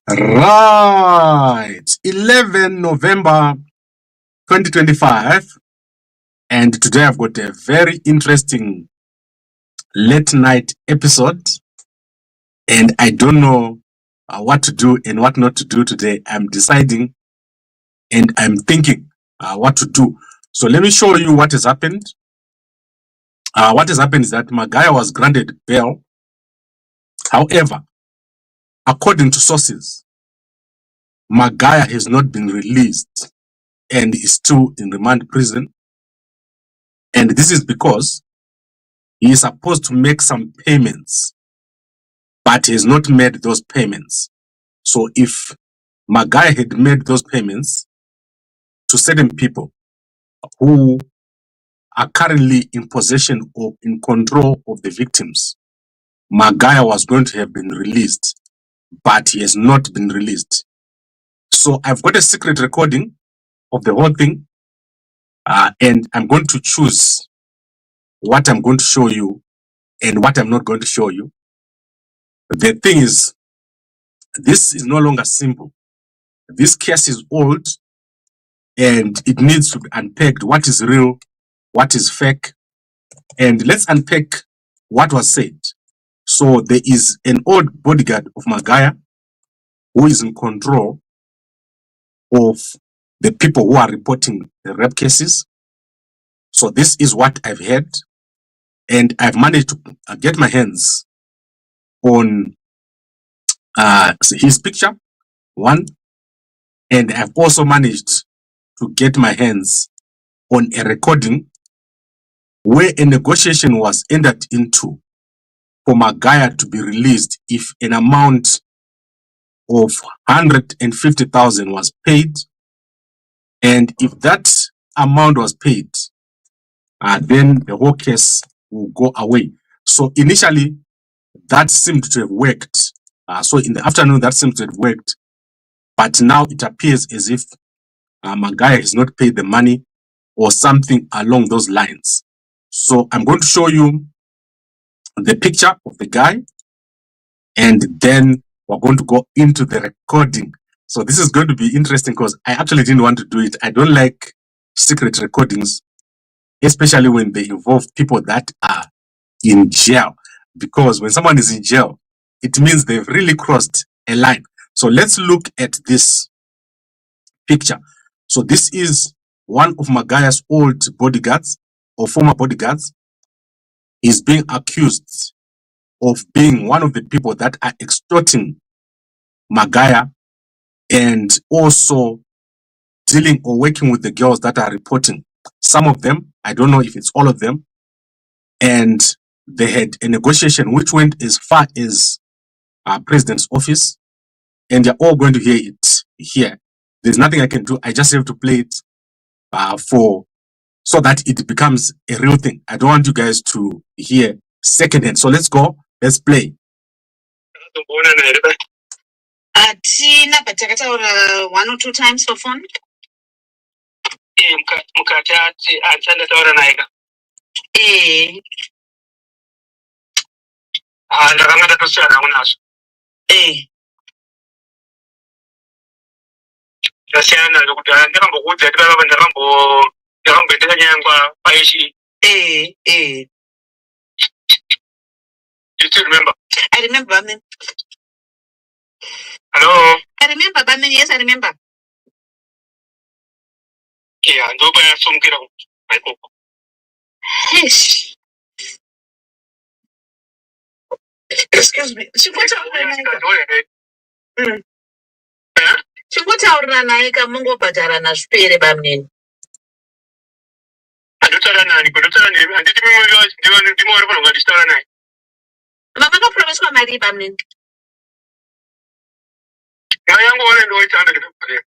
Right, 11 November 2025, and today I've got a very interesting late night episode, and I don't know what to do and what not to do today. I'm deciding and I'm thinking what to do. So let me show you what has happened. What has happened is that Magaya was granted bail. However, according to sources, Magaya has not been released and is still in remand prison. And this is because he is supposed to make some payments, but he has not made those payments. So if Magaya had made those payments to certain people who are currently in possession or in control of the victims, Magaya was going to have been released, but he has not been released. So I've got a secret recording of the whole thing, and I'm going to choose what I'm going to show you and what I'm not going to show you. The thing is, this is no longer simple. This case is old and it needs to be unpacked. What is real? What is fake? And let's unpack what was said. So there is an old bodyguard of Magaya who is in control of the people who are reporting the rape cases. So this is what I've heard, and I've managed to get my hands on his picture, one, and I've also managed to get my hands on a recording where a negotiation was entered into for Magaya to be released if an amount of 150,000 was paid, and if that amount was paid, then the whole case will go away. So initially, that seemed to have worked. So in the afternoon, that seemed to have worked, but now it appears as if Magaya has not paid the money or something along those lines. So I'm going to show you the picture of the guy, and then we're going to go into the recording. So this is going to be interesting because I actually didn't want to do it. I don't like secret recordings, especially when they involve people that are in jail. Because when someone is in jail, it means they've really crossed a line. So let's look at this picture. So this is one of Magaya's old bodyguards or former bodyguards. Is being accused of being one of the people that are extorting Magaya and also dealing or working with the girls that are reporting. Some of them, I don't know if it's all of them, and they had a negotiation which went as far as president's office, and they're all going to hear it here. There's nothing I can do. I just have to play it so that it becomes a real thing. I don't want you guys to hear secondhand. So let's go. Let's play. Atina patakataura 1 or 2 times for phone. Mukati atanda taura naika. Ndakamata tosiyana unazo. Ndasiyana nokuti ndakambokuudza kuti baba ndakamboendesa nyangwa paishi. You still remember? I remember, Bamin. Hello? I remember, Bamin. Yes, I remember. Yeah, ndoba yasomkira paikoko. Yes. Excuse me. Chingutaurira naye kamungobhadhara nazvipere Bamin. Andotaura nani? Kundotaura nani? Handiti ndimo uri panonga ndichitaura naye. Makapromiswa mari Bamin. Yangu ndoita ndikupare.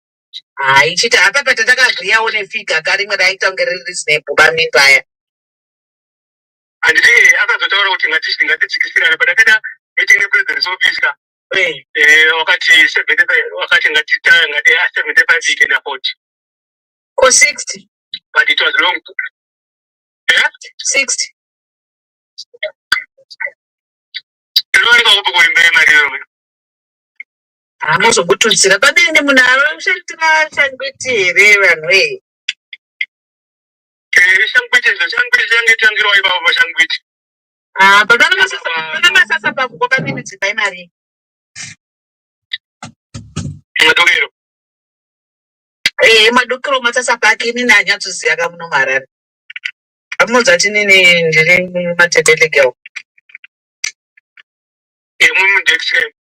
Ichita apa patakagriyawo nefiga karimwe raita kunge riri reasonable Bamin paya. Handiti akazotaura kuti ngatidzikisirane padakada meeting nepresident's office ka. Wakati 75 wakati ngatitaya ngati 75 can afford. Or 60. But it was long. 60. Hamuzokutudzira padende munhu aroshandira shangwiti here vanhu wee. Shangwiti change tangirwa ivavo vashangwiti. Pana masasa pakuko pamimidzimba imari. Madokero. Madokero masasa pake inini hanyatsoziva kamuno muHarare. Amunodza kuti inini ndiri mumatebeleke uko. Mumudexem.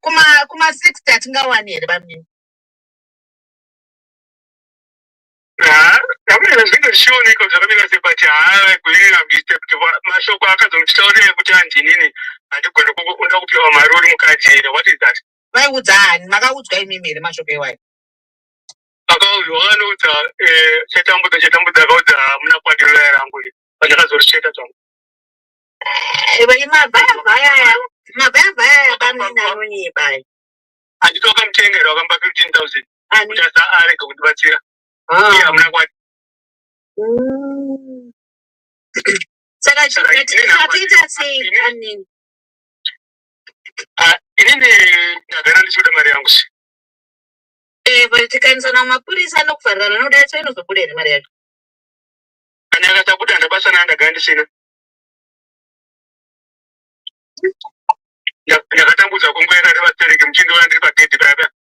Kuma 60 hatingawani here pamini. Hamuna zvinhu zvichioneka zvakamira sebati haagwirira mbiste kuti mashoko akazongitaurira kuti handinini handigoni kuda kupiwa mari uri mukadzi here. What is that? Vaiudza hani? Makaudzwa imimi here mashoko iwayo? Vakaudzwa vanoudza chetambudza akaudza muna kwadiro rangu pandakazoricheka zvangu. Mabhaya pamini anonyiba. Handitoka mutengero wakamba 15,000 kuti arege kundibatsira. Hamuna kwadi. Saka chatiita sei anini? Inini ndagara ndichida mari yangu. Tikaendesa namapurisa nokuvharira noda yacho inozobuda here mari yacho? Kana yakatabuda ndabasa ndagara ndisina. Ndakatambudza kongwera revatereki muchindiona ndiri pagedhi paya.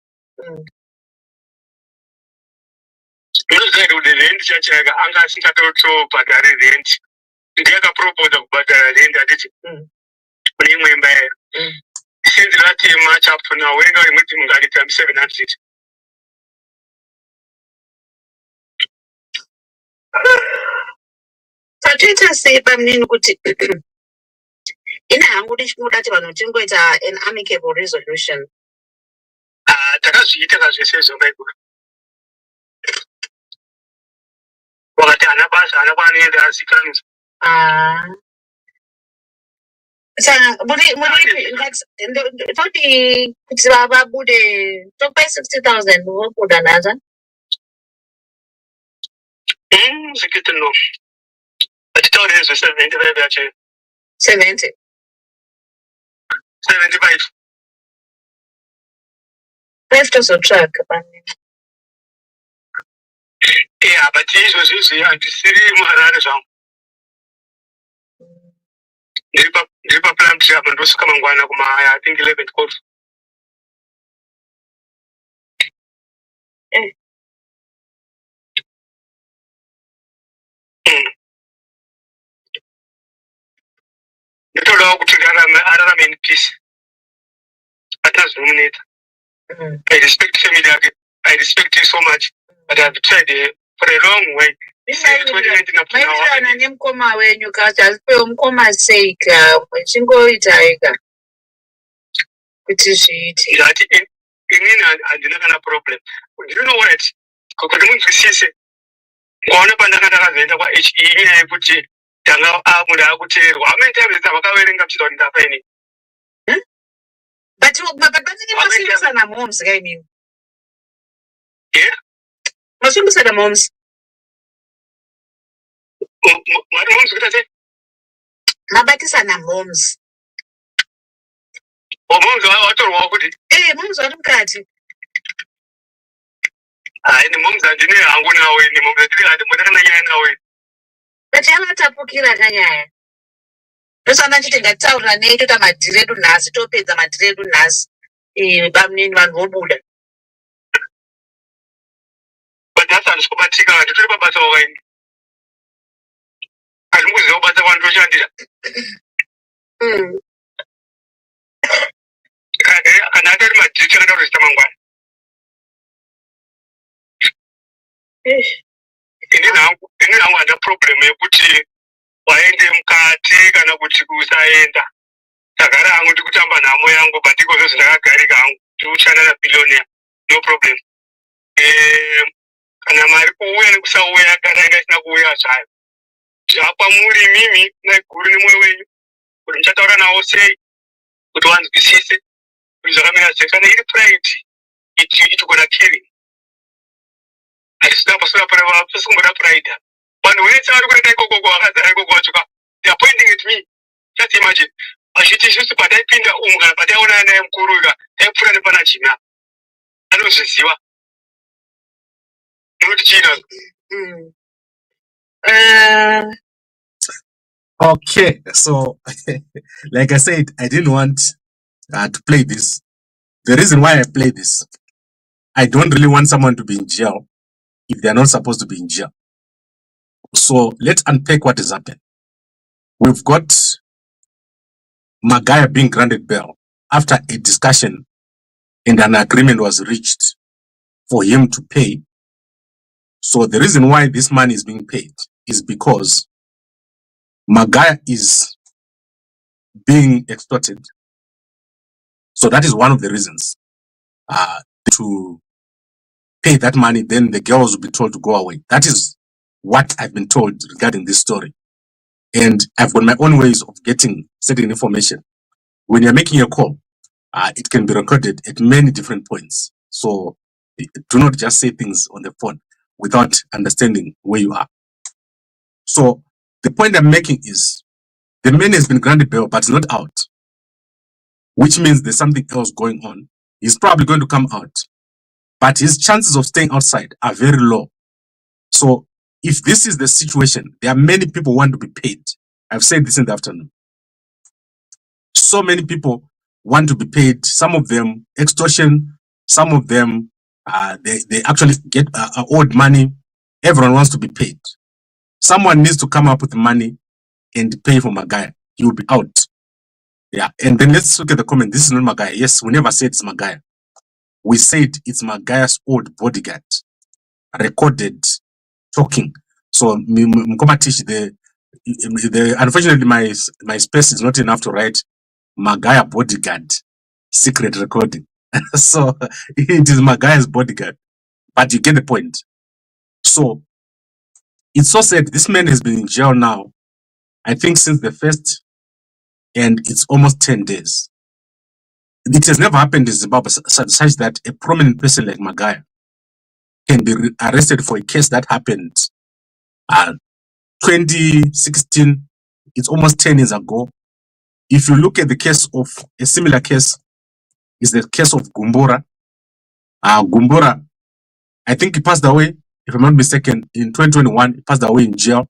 Unoziva kuti rendi chachaka anga asingatotobhadhari rendi. Ndiyakapropoza kubhadhara rendi handiti kune imwe imba yayo. Since ratema chapter now wenga rimwedzi mungaita 700. Tatoita sei pamini kuti ina hangu ndichikuda kuti vanhu tingoita an amicable resolution. Takazviita zvese zvomba ikuru. Wakati hana basa hana kwaanoenda asikanisa. Saka toti kuti vabude topai 60,000 vobuda nazo. Zvikiti no. Atitaurire zve 75 yacho. 70. 75. 5 tozotsvaga pamwe. But izvozvi handisiri muHarare zvangu. Ndiri paplan trip apa ndosvika mangwana kuma I think 11th court. Nditodawo kuti ararame in peace. Atazvimuneta. I respect family yake. I respect you so much. But I've tried for a long way. Mairana nemukoma wenyu kazi asipewo mukoma seika muchingoita ega kuti zviite. Inini handina kana problem. You know what? Kuti munzwisise. Kwaona pandakakazoenda kwaHE inyaya yekuti tanga munhu akuteerwa. How many times vakaverenga mchito kuti ndafa ini? But panenge masimbisa naMoms ka imini. Masimbisa naMoms. Moms kuita sei? Mabatisa naMoms. Moms watorwawo kuti? Moms vari mukati. Ini Moms handine hangu nawo ini Moms ndakana nyaya nawo. But yakatapukira kanyaya. Ndosana chiti ngatitaurira nei toita madhiri edu nhasi topedza madhiri edu nhasi. Pamweni vanhu vobuda. But nhasi handisi kubatika handitori pabasa wakaini. Handikuziva kubasa kwandoshandira. Kana atari madhiri chakada kuzita mangwana. Inini hangu handa problem yekuti waende mukati kana kuti usaenda. Ndagara hangu ndikutamba nhamo yangu but ikozvo zvindakagarika hangu ndikushanda nabillionaire no problem. Kana mari kuuya nekusauya kana inga isina kuuya zvayo. Zvapamuri mimi naiguru nemwoyo wenyu kuti muchataura nawo sei kuti wanzwisise kuti zvakamira sei. Kana iri pride it gonna kill. Handisina pasina pasingomboda pride. They are pointing at me. Just imagine. Ashitishisi padaipinda umugana padaiona naye mkuruga taipfura nepanachina anozviziva noti china. Okay, so like I said, I didn't want to play this. The reason why I play this, I don't really want someone to be in jail if they are not supposed to be in jail. So let's unpack what has happened. We've got Magaya being granted bail after a discussion and an agreement was reached for him to pay. So the reason why this money is being paid is because Magaya is being extorted. So that is one of the reasons to pay that money. Then the girls will be told to go away. That is what I've been told regarding this story. And I've got my own ways of getting certain information. When you're making a call, it can be recorded at many different points. So do not just say things on the phone without understanding where you are. So the point I'm making is the man has been granted bail but not out, which means there's something else going on. He's probably going to come out, but his chances of staying outside are very low. So if this is the situation, there are many people who want to be paid. I've said this in the afternoon. So many people want to be paid. Some of them extortion. Some of them they actually get owed money. Everyone wants to be paid. Someone needs to come up with money and pay for Magaya. He will be out. Yeah. And then let's look at the comment. This is not Magaya. Yes, we never said it's Magaya. We said it's Magaya's old bodyguard recorded talking. So the unfortunately my space is not enough to write Magaya bodyguard secret recording. So it is Magaya's bodyguard, but you get the point. So it's so sad. This man has been in jail now, I think since the 1st, and it's almost 10 days. It has never happened in Zimbabwe such that a prominent person like Magaya can be arrested for a case that happened 2016. It's almost 10 years ago. If you look at the case of a similar case, is the case of Gumbura. Gumbura, I think he passed away, if I'm not mistaken, in 2021. He passed away in jail.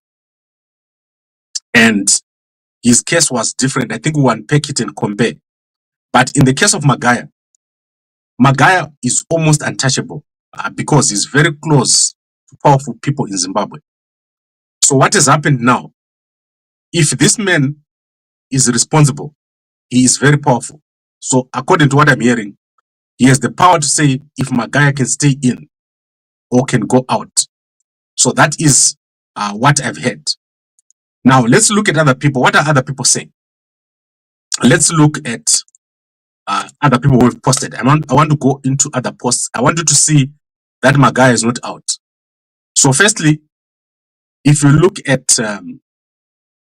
And his case was different. I think we unpack it and compare. But in the case of Magaya, Magaya is almost untouchable because he's very close to powerful people in Zimbabwe. So what has happened now? If this man is responsible, he is very powerful. So according to what I'm hearing, he has the power to say if Magaya can stay in or can go out. So that is what I've heard. Now let's look at other people. What are other people saying? Let's look at other people who have posted. I want to go into other posts. I want you to see that Magaya is not out. So firstly, if you look at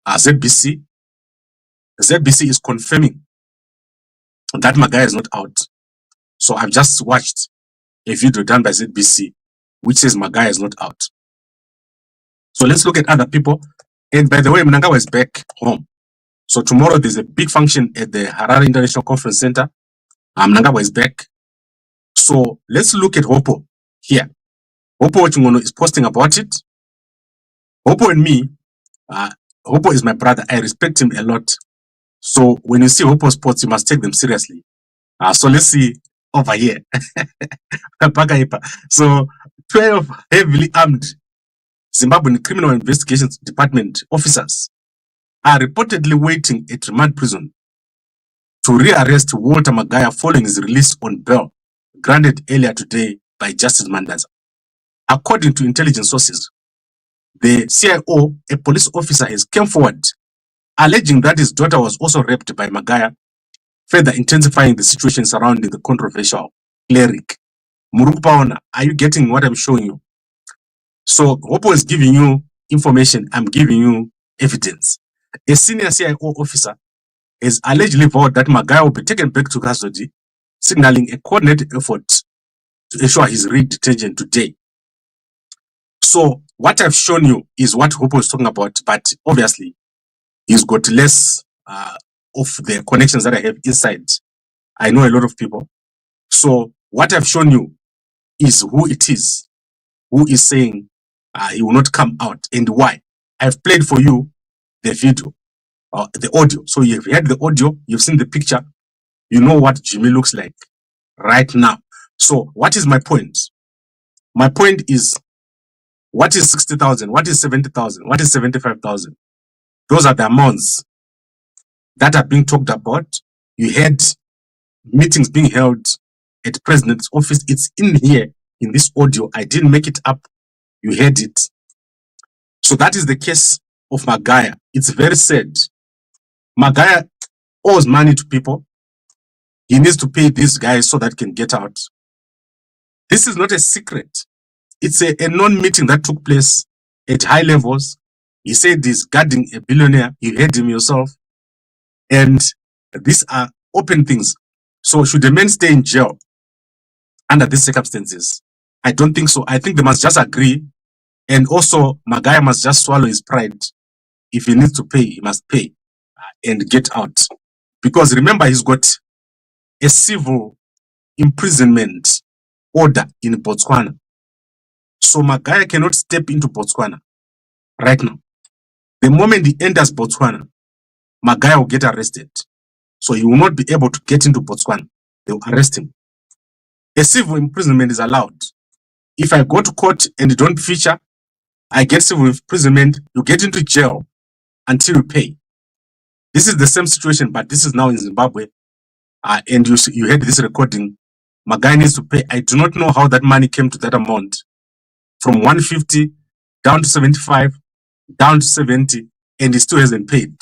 ZBC, ZBC is confirming that Magaya is not out. So I've just watched a video done by ZBC which says Magaya is not out. So let's look at other people. And by the way, Mnangagwa is back home. So tomorrow there's a big function at the Harare International Conference Center. Mnangagwa is back. So let's look at Hopo here. Hopo Wachingono is posting about it. Hopo and me, Hopo is my brother. I respect him a lot. So when you see Hopo's posts, you must take them seriously. So let's see over here. So 12 heavily armed Zimbabwean Criminal Investigations Department officers are reportedly waiting at remand prison to rearrest Walter Magaya following his release on bail granted earlier today by Justice Mandaza. According to intelligence sources, the CIO, a police officer, has come forward alleging that his daughter was also raped by Magaya, further intensifying the situation surrounding the controversial cleric. Murukupaona, are you getting what I'm showing you? So Hopo is giving you information, I'm giving you evidence. A senior CIO officer has allegedly vowed that Magaya will be taken back to custody, signaling a coordinated effort to ensure his re-detention today. So What I've shown you is what Hope was talking about, but obviously he's got less of the connections that I have inside. I know a lot of people. So what I've shown you is who it is, who is saying he will not come out and why. I've played for you the video, the audio. So you've heard the audio, you've seen the picture, you know what Jimmy looks like right now. So what is my point? My point is, what is 60,000? What is 70,000? What is 75,000? Those are the amounts that are being talked about. You had meetings being held at the president's office. It's in here in this audio. I didn't make it up. You heard it. So that is the case of Magaya. It's very sad. Magaya owes money to people. He needs to pay these guys so that he can get out. This is not a secret. It's a non-meeting that took place at high levels. He said he's guarding a billionaire. You heard him yourself. And these are open things. So should a man stay in jail under these circumstances? I don't think so. I think they must just agree. And also, Magaya must just swallow his pride. If he needs to pay, he must pay and get out. Because remember, he's got a civil imprisonment order in Botswana. So Magaya cannot step into Botswana right now. The moment he enters Botswana, Magaya will get arrested. So he will not be able to get into Botswana. They will arrest him. A civil imprisonment is allowed. If I go to court and you don't feature, I get civil imprisonment, you get into jail until you pay. This is the same situation, but this is now in Zimbabwe. And you heard this recording. Magaya needs to pay. I do not know how that money came to that amount. From 150 down to 75, down to 70, and he still hasn't paid.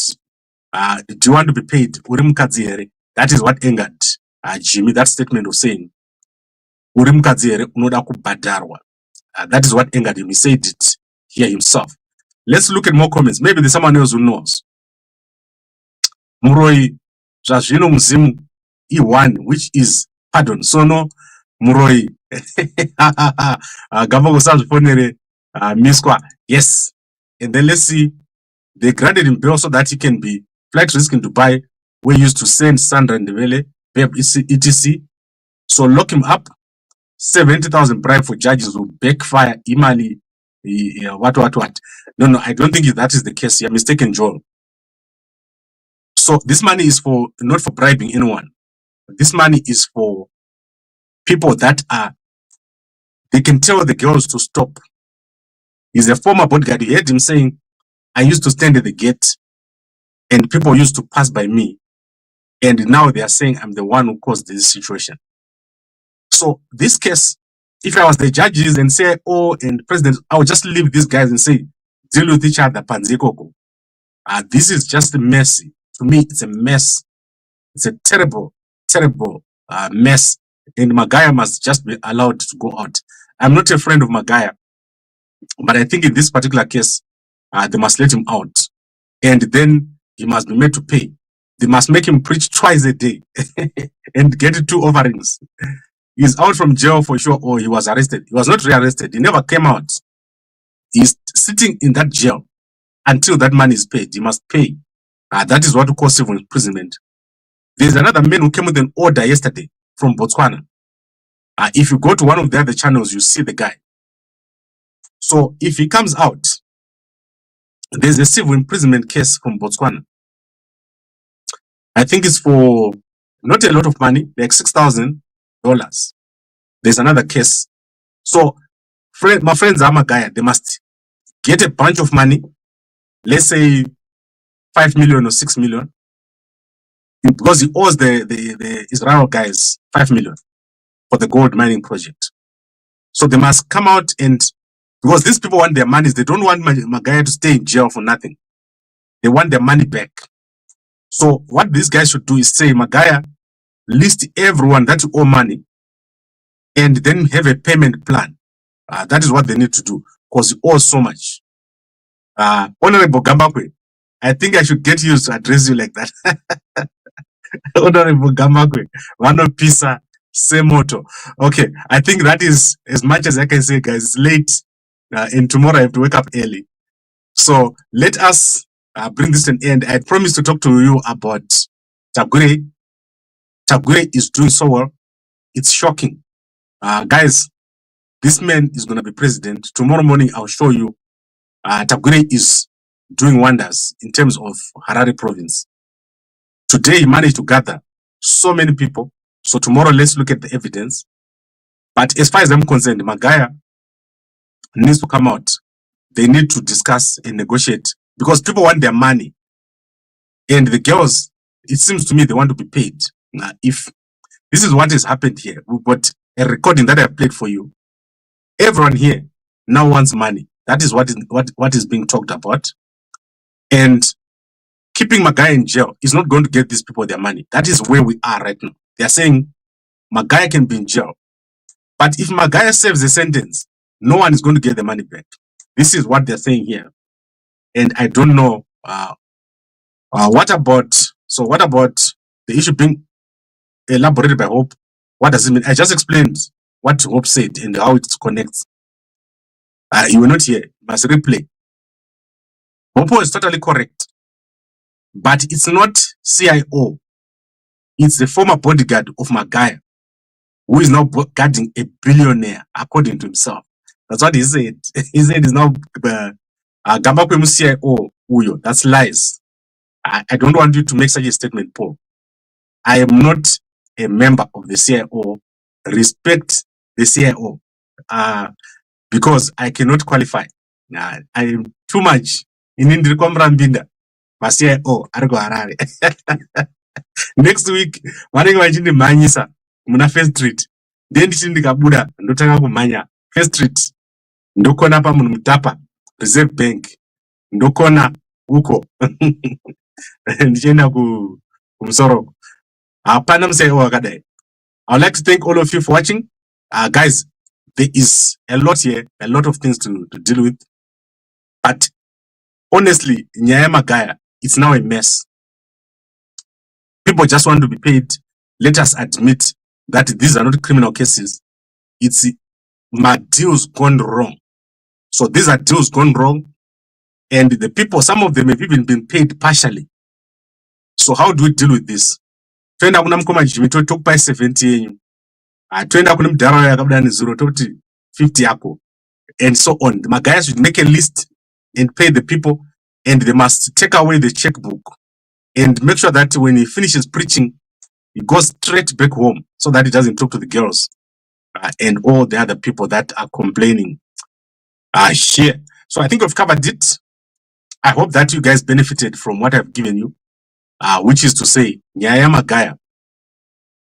Do you want to be paid? That is what angered Jimmy, that statement of saying, that is what angered him. He said it here himself. Let's look at more comments. Maybe there's someone else who knows. Muroi Zvazvino Muzimu E1, which is pardon. So no Muroi Miskwa. Yes. And then let's see. They granted him bail so that he can be flight risk in Dubai. We used to send Sandra and Devele, etc. So lock him up. 70,000 bribe for judges will backfire. Imali, what. No, I don't think that is the case. You're mistaken, Joel. So this money is for not for bribing anyone. This money is for people that they can tell the girls to stop. He's a former bodyguard. You heard him saying, I used to stand at the gate and people used to pass by me. And now they are saying I'm the one who caused this situation. So this case, if I was the judges and say, oh, and president, I would just leave these guys and say, deal with each other, Panzikoko. This is just a mess. To me, it's a mess. It's a terrible, terrible mess. And Magaya must just be allowed to go out. I'm not a friend of Magaya, but I think in this particular case, they must let him out. And then he must be made to pay. They must make him preach twice a day and get 2 offerings. He's out from jail for sure, or he was arrested. He was not rearrested. He never came out. He's sitting in that jail until that money is paid. He must pay. That is what we call civil imprisonment. There's another man who came with an order yesterday from Botswana. If you go to one of the other channels, you see the guy. So if he comes out, there's a civil imprisonment case from Botswana. I think it's for not a lot of money, like $6,000. There's another case. So my friends are Magaya. They must get a bunch of money, let's say 5 million or 6 million, because he owes the Israel guys 5 million for the gold mining project. So they must come out, and because these people want their money, they don't want Magaya to stay in jail for nothing. They want their money back. So what these guys should do is say, Magaya, list everyone that you owe money and then have a payment plan. That is what they need to do, because you owe so much. Honorable Gambakwe, I think I should get you to address you like that. Honorable Gambakwe, one of Pisa, same motto. Okay, I think that is as much as I can say, guys. It's late. and tomorrow I have to wake up early. So let us bring this to an end. I promised to talk to you about Tagure. Tagure is doing so well. It's shocking. Guys, this man is going to be president. Tomorrow morning, I'll show you. Tagure is doing wonders in terms of Harare province. Today, he managed to gather so many people. So tomorrow, let's look at the evidence. But as far as I'm concerned, Magaya needs to come out. They need to discuss and negotiate because people want their money. And the girls, it seems to me, they want to be paid. If this is what has happened here, we've got a recording that I've played for you. Everyone here now wants money. That is what is being talked about. And keeping Magaya in jail is not going to get these people their money. That is where we are right now. They are saying Magaya can be in jail. But if Magaya serves a sentence, no one is going to get the money back. This is what they're saying here. And I don't know what about the issue being elaborated by Hope? What does it mean? I just explained what Hope said and how it connects. You were not here. Must replay. Hope is totally correct. But it's not CIO. It's the former bodyguard of Magaya, who is now guarding a billionaire, according to himself. That's what he said. He said he's now Gamba Kwemu CIO Uyo. That's lies. I don't want you to make such a statement, Paul. I am not a member of the CIO. Respect the CIO because I cannot qualify. I am too much in Indrikombrambinda. My CIO, Argo Harare. Next week, vanenge vachinimhanyisa muna First Street. Then ndichindikabuda ndotanga kumhanya First Street. Ndokona pamunhu mutapa Reserve Bank. Ndokona uko. Ndichienda kumusoro. Hapana musaiwo wakadai. I would like to thank all of you for watching. Guys, there is a lot here, a lot of things to deal with. But honestly, Nyaya Magaya, it's now a mess. People just want to be paid. Let us admit that these are not criminal cases. It's deals gone wrong. So these are deals gone wrong. And the people, some of them have even been paid partially. So how do we deal with this? Twenda kuna mkoma jimi to talk by 70 yenyu. Twenda kuna mdara yakabda ni 0 toti 50 yako. And so on. The Magaya should make a list and pay the people. And they must take away the checkbook. And make sure that when he finishes preaching, he goes straight back home so that he doesn't talk to the girls and all the other people that are complaining here. So I think we've covered it. I hope that you guys benefited from what I've given you, which is to say, Nyaya Magaya,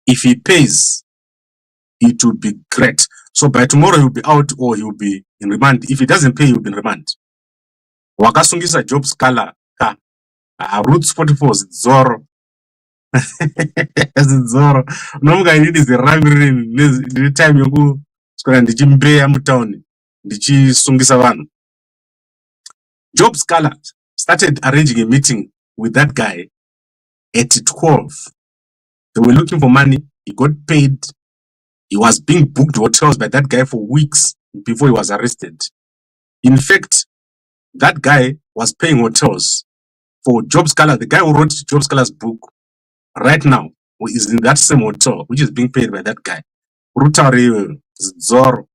if he pays, it will be great. So by tomorrow he'll be out or he'll be in remand. If he doesn't pay, he'll be in remand. Wakasungisa job scala ka Roots 44 Zoro. Zoro. No guy need is the rivalry the time you go skora ndichimbeya mutown ndichisungisa vanhu. Job Scala started arranging a meeting with that guy at 12. They were looking for money. He got paid. He was being booked hotels by that guy for weeks before he was arrested. In fact, that guy was paying hotels for Job Scala. The guy who wrote Job Scala's book right now is in that same hotel, which is being paid by that guy. Rutari Zoro,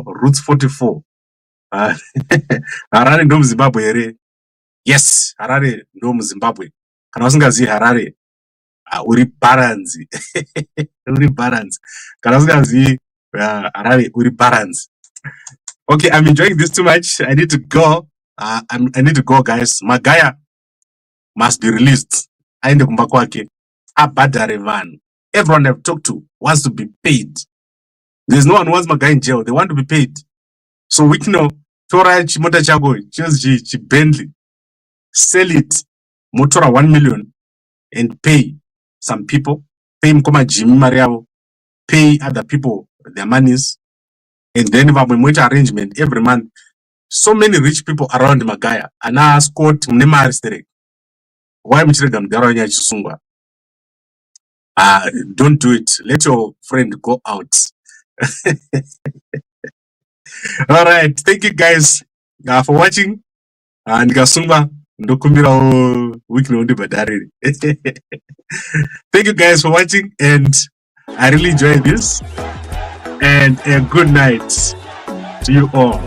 Roots 44. Harare ndo Zimbabwe ere. Yes, Harare ndo Zimbabwe. Kana usingazivi Harare, uri balance. Uri balance. Kana usingazivi Harare, uri balance. Okay, I'm enjoying this too much. I need to go. I need to go, guys. Magaya must be released. Aende kumba kwake. Abadare van. Everyone I've talked to wants to be paid. There's no one who wants Magaya in jail. They want to be paid. So we know Tora chimota chako, choose Bentley, sell it, motora 1 million, and pay some people, pay mkoma Jimmy Mariabo, pay other people their monies, and then we make arrangement every month. So many rich people around Magaya, and I ask court mnema aristere. Why mchirega mdaro nya chisungwa? Don't do it. Let your friend go out. All right, thank you guys for watching. Ndikasungwa ndokumbirawo wiki noundi bhadhariri. Thank you guys for watching, and I really enjoyed this. And a good night to you all.